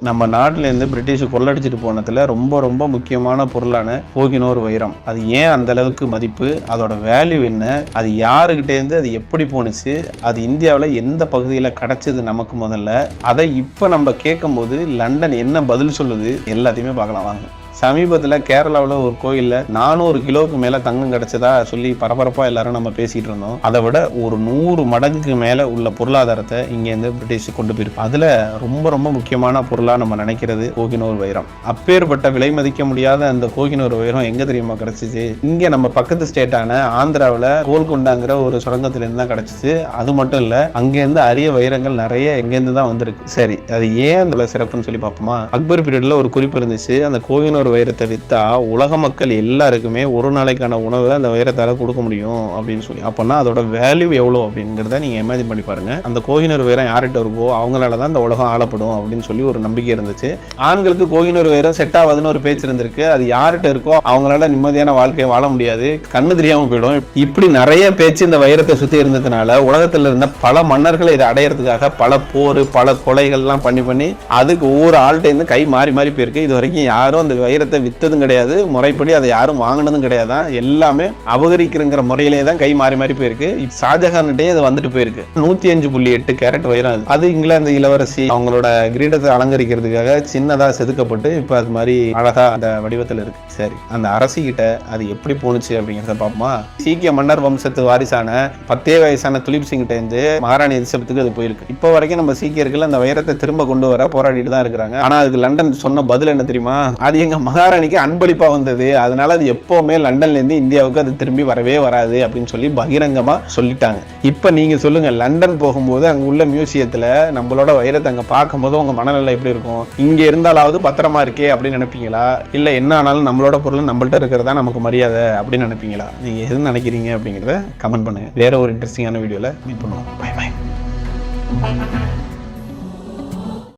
நம்ம நாட்டிலேருந்து பிரிட்டிஷ் கொள்ளடிச்சிட்டு போனதில் ரொம்ப ரொம்ப முக்கியமான பொருளான கோகினூர் வைரம். அது ஏன் அந்த அளவுக்கு மதிப்பு, அதோட வேல்யூ என்ன, அது யாருக்கிட்டேருந்து அது எப்படி போணுச்சு, அது இந்தியாவில் எந்த பகுதியில் கிடச்சிது நமக்கு முதல்ல, அதை இப்போ நம்ம கேட்கும்போது லண்டன் என்ன பதில் சொல்லுது எல்லாத்தையுமே பார்க்கலாம் வாங்க. சமீபத்தில் கேரளாவில் ஒரு கோயிலில் 400 கிலோவுக்கு மேலே தங்கம் கிடச்சதா சொல்லி பரபரப்பாக எல்லாரும் நம்ம பேசிகிட்டு இருந்தோம். அதை விட ஒரு 100 மடங்குக்கு மேலே உள்ள பொருளாதாரத்தை இங்கேருந்து பிரிட்டிஷ் கொண்டு போயிருக்கு. அதில் ரொம்ப ரொம்ப முக்கியமான பொருளாக நம்ம நினைக்கிறது கோகினூர் வைரம். அப்பேற்பட்ட விலை மதிக்க முடியாத அந்த கோகினூர் வைரம் எங்கே தெரியுமா கிடச்சிச்சு? இங்கே நம்ம பக்கத்து ஸ்டேட்டான ஆந்திராவில் கோல்கொண்டாங்கிற ஒரு சுரங்கத்திலேருந்து தான் கிடச்சிச்சு. அது மட்டும் இல்லை, அங்கேருந்து அரிய வைரங்கள் நிறைய எங்கேருந்து தான் வந்திருக்கு. சரி, அது ஏன் அந்த சிறப்புன்னு சொல்லி பார்ப்போமா? அக்பர் பீரியடில் ஒரு குறிப்பு இருந்துச்சு. அந்த கோகினூர் வைரத்தை வித்தா உலக மக்கள் எல்லாருக்குமே ஒரு நாளைக்கான உணவை அந்த வைரத்தால கொடுக்க முடியும் அப்படின்னு சொல்லி. அப்போனா அதோட வேல்யூ எவ்வளோ அப்படிங்கிறத நீங்க இமேஜின் பண்ணி பாருங்க. அந்த கோகினூர் வைரம் யார்கிட்ட இருக்கோ அவங்களால தான் இந்த உலகம் ஆளப்படும் அப்படின்னு சொல்லி ஒரு நம்பிக்கை இருந்துச்சு. ஆண்களுக்கு கோகினூர் வைரம் செட் ஆகாதுன்னு ஒரு பேச்சு இருந்திருக்கு. அது யார்கிட்ட இருக்கோ அவங்களால நிம்மதியான வாழ்க்கையை வாழ முடியாது, கண்ணு தெரியாம போயிடும். இப்படி நிறைய பேச்சு இந்த வைரத்தை சுத்தி இருந்ததுனால உலகத்துல இருந்த பல மன்னர்களை இதை அடையிறதுக்காக பல போர், பல கொலைகள்லாம் பண்ணி அதுக்கு ஒவ்வொரு ஆள்கிட்ட இருந்து கை மாறி மாறி போயிருக்கு. இது வரைக்கும் யாரும் அந்த வைரத்தை வித்ததும் கிடையாது, முறைப்படி அதை யாரும் வாங்கினதும் கிடையாது. எல்லாமே அபகரிக்கிற முறையிலே தான் கை மாறி மாறி போயிருக்கு. ஷாஜஹான்கிட்டே அது வந்துட்டு போயிருக்கு. 105.8 கேரட் வைரம். அது இங்கிலாந்து இளவரசி அவங்களோட கிரீடத்தை அலங்கரிக்கிறதுக்காக சின்னதா செதுக்கப்பட்டு இப்ப அது மாதிரி அழகா அந்த வடிவத்தில் இருக்கு. சரி, அந்த அரசி கிட்ட அது எப்படி போனுச்சு அப்படிங்கிறத பார்ப்போமா? சீக்கிய மன்னர் வம்சத்து வாரிசான 10 வயசான துலீப் சிங் கிட்ட இருந்து மகாராணி எலிசபெத்துக்கு அது போயிருக்கு. இப்போ வரைக்கும் நம்ம சீக்கியர்கள் அந்த வைரத்தை திரும்ப கொண்டு வர போராடிட்டு தான் இருக்கிறாங்க. ஆனா அதுக்கு லண்டன் சொன்ன பதில் என்ன தெரியுமா? அது எங்க மகாராணிக்கு அன்பளிப்பா வந்தது, அதனால அது எப்பவுமே லண்டன்ல இருந்து இந்தியாவுக்கு அது திரும்பி வரவே வராது அப்படின்னு சொல்லி பகிரங்கமா சொல்லிட்டாங்க. இப்ப நீங்க சொல்லுங்க, லண்டன் போகும்போது அங்க உள்ள மியூசியத்துல நம்மளோட வைரத்தை அங்க பார்க்கும் போது உங்க மனநிலை எப்படி இருக்கும்? இங்க இருந்தாலாவது பத்திரமா இருக்கே அப்படின்னு நினைப்பீங்களா, இல்ல என்ன ஆனாலும் நம்மளோட பொருள் நம்மள்ட்ட இருக்கிறதா நமக்கு மரியாதை அப்படின்னு நினைப்பீங்களா? நீங்க எது நினைக்கிறீங்க அப்படிங்கிறத கமெண்ட் பண்ணுங்க. வேற ஒரு இன்ட்ரெஸ்டிங்கான வீடியோல மீட் பண்ணுவோம். Bye by.